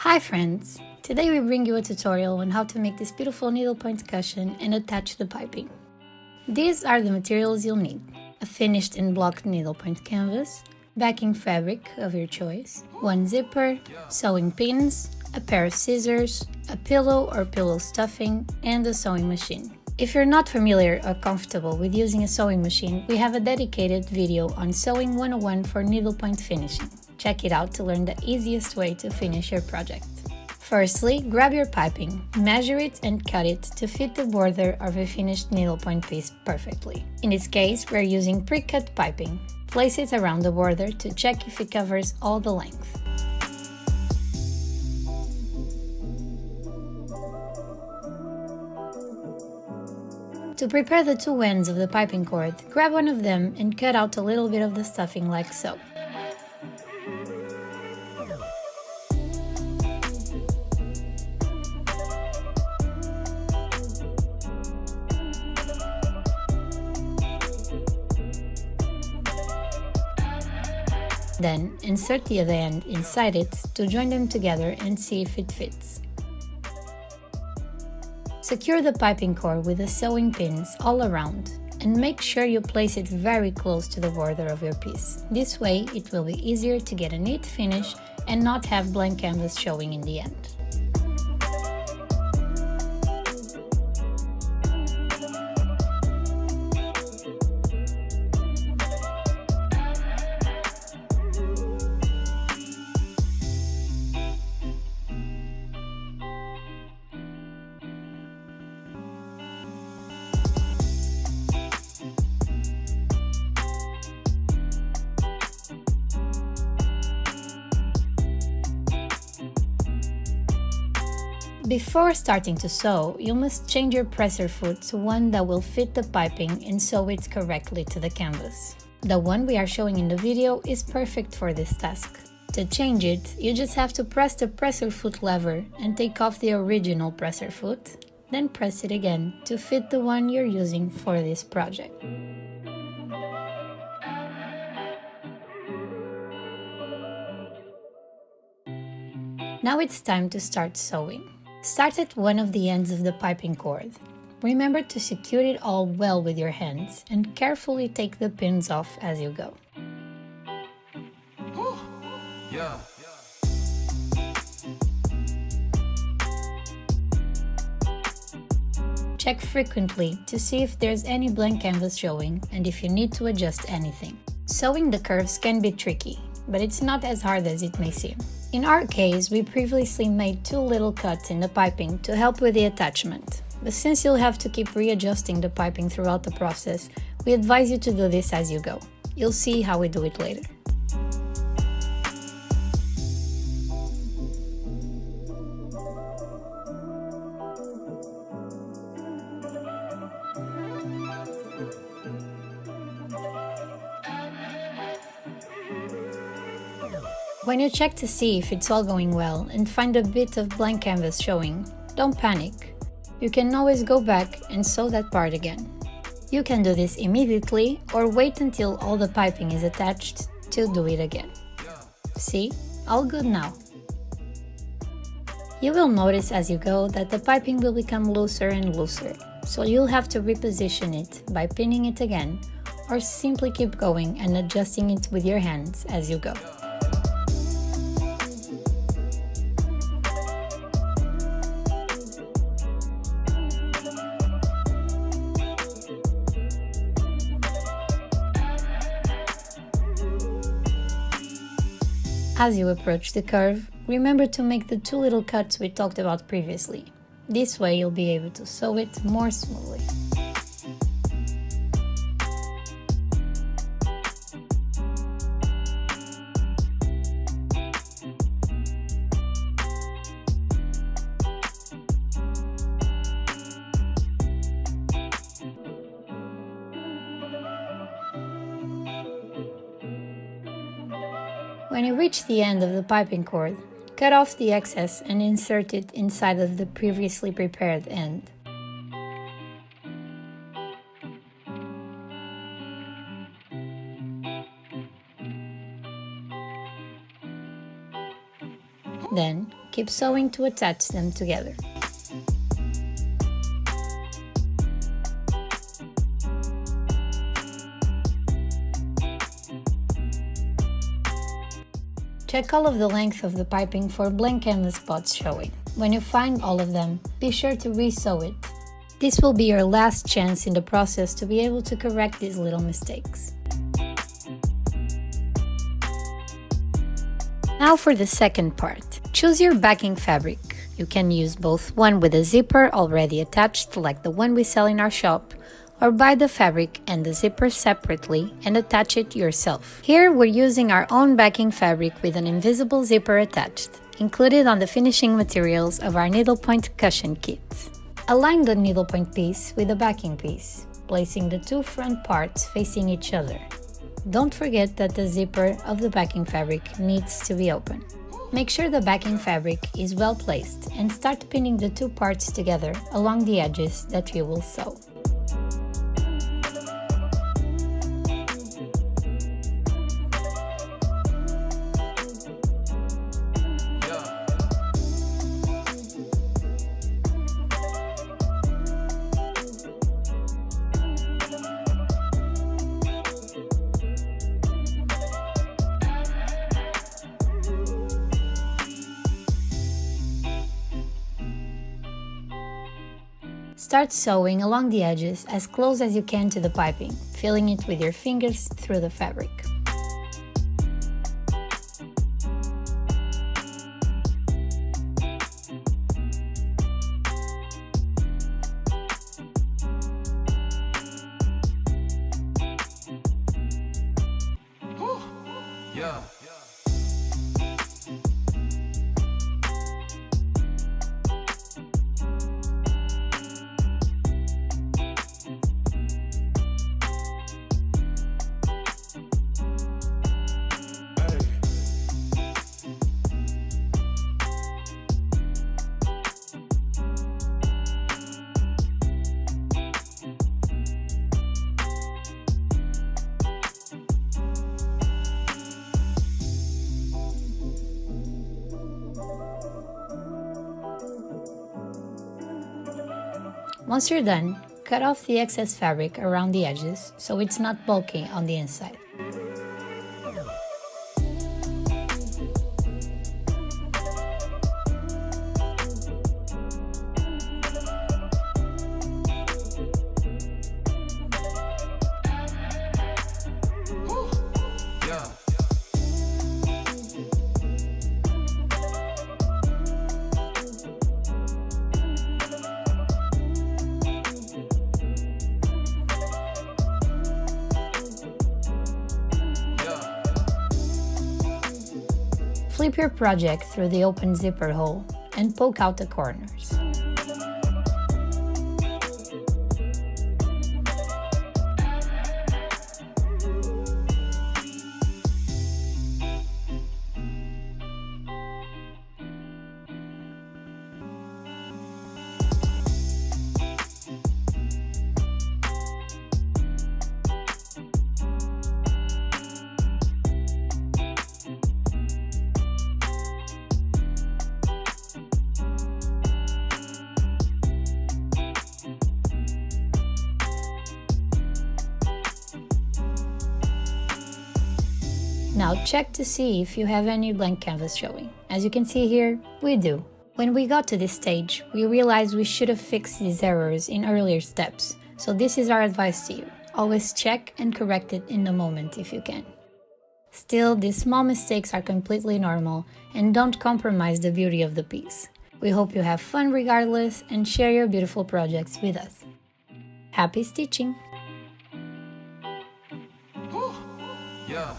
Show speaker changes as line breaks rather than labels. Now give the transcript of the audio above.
Hi friends! Today we bring you a tutorial on how to make this beautiful needlepoint cushion and attach the piping. These are the materials you'll need: a finished and blocked needlepoint canvas, backing fabric of your choice, one zipper, sewing pins, a pair of scissors, a pillow or pillow stuffing, and a sewing machine. If you're not familiar or comfortable with using a sewing machine, we have a dedicated video on Sewing 101 for needlepoint finishing. Check it out to learn the easiest way to finish your project. Firstly, grab your piping, measure it and cut it to fit the border of a finished needlepoint piece perfectly. In this case, we're using pre-cut piping. Place it around the border to check if it covers all the length. To prepare the two ends of the piping cord, grab one of them and cut out a little bit of the stuffing like so. Then, insert the other end inside it to join them together and see if it fits. Secure the piping cord with the sewing pins all around and make sure you place it very close to the border of your piece. This way it will be easier to get a neat finish and not have blank canvas showing in the end. Before starting to sew, you must change your presser foot to one that will fit the piping and sew it correctly to the canvas. The one we are showing in the video is perfect for this task. To change it, you just have to press the presser foot lever and take off the original presser foot, then press it again to fit the one you're using for this project. Now it's time to start sewing. Start at one of the ends of the piping cord. Remember to secure it all well with your hands and carefully take the pins off as you go. Check frequently to see if there's any blank canvas showing and if you need to adjust anything. Sewing the curves can be tricky, but it's not as hard as it may seem. In our case, we previously made two little cuts in the piping to help with the attachment. But since you'll have to keep readjusting the piping throughout the process, we advise you to do this as you go. You'll see how we do it later. When you check to see if it's all going well and find a bit of blank canvas showing, don't panic. You can always go back and sew that part again. You can do this immediately or wait until all the piping is attached to do it again. See? All good now. You will notice as you go that the piping will become looser and looser, so you'll have to reposition it by pinning it again or simply keep going and adjusting it with your hands as you go. As you approach the curve, remember to make the two little cuts we talked about previously. This way you'll be able to sew it more smoothly. When you reach the end of the piping cord, cut off the excess and insert it inside of the previously prepared end. Then, keep sewing to attach them together. Check all of the length of the piping for blank canvas spots showing. When you find all of them, be sure to re-sew it. This will be your last chance in the process to be able to correct these little mistakes. Now for the second part. Choose your backing fabric. You can use both one with a zipper already attached like the one we sell in our shop, or buy the fabric and the zipper separately and attach it yourself. Here we're using our own backing fabric with an invisible zipper attached, included on the finishing materials of our Needlepoint Cushion kit. Align the needlepoint piece with the backing piece, placing the two front parts facing each other. Don't forget that the zipper of the backing fabric needs to be open. Make sure the backing fabric is well placed and start pinning the two parts together along the edges that you will sew. Start sewing along the edges as close as you can to the piping, filling it with your fingers through the fabric.
Yeah.
Once you're done, cut off the excess fabric around the edges so it's not bulky on the inside. Flip your project through the open zipper hole and poke out the corners. Now check to see if you have any blank canvas showing. As you can see here, we do. When we got to this stage, we realized we should have fixed these errors in earlier steps, so this is our advice to you. Always check and correct it in the moment if you can. Still, these small mistakes are completely normal and don't compromise the beauty of the piece. We hope you have fun regardless and share your beautiful projects with us. Happy stitching!
Yeah.